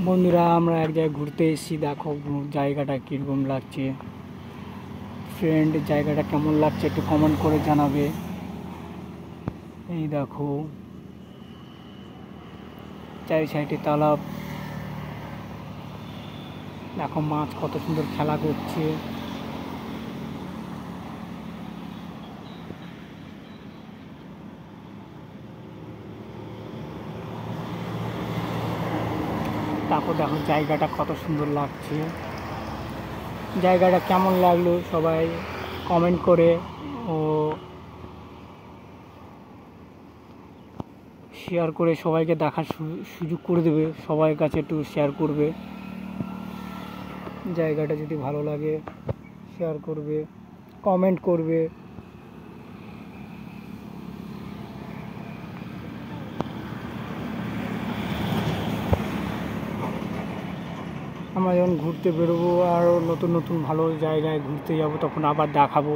বন্ধুরা, আমরা এক জায়গায় ঘুরতে এসেছি। দেখো জায়গাটা কীরকম লাগছে। ফ্রেন্ড, জায়গাটা কেমন লাগছে একটু কমেন্ট করে জানাবে। এই দেখো চারি সাইডে তালাব। দেখো মাছ কত সুন্দর খেলা করছে। তারপর দেখো জায়গাটা কত সুন্দর লাগছে। জায়গাটা কেমন লাগলো সবাই কমেন্ট করে ও শেয়ার করে সবাইকে দেখার সুযোগ করে দেবে। সবার কাছে একটু শেয়ার করবে। জায়গাটা যদি ভালো লাগে শেয়ার করবে, কমেন্ট করবে। আমরা যখন ঘুরতে বেরোবো আরও নতুন নতুন ভালো জায়গায় ঘুরতে যাব, তখন আবার দেখাবো।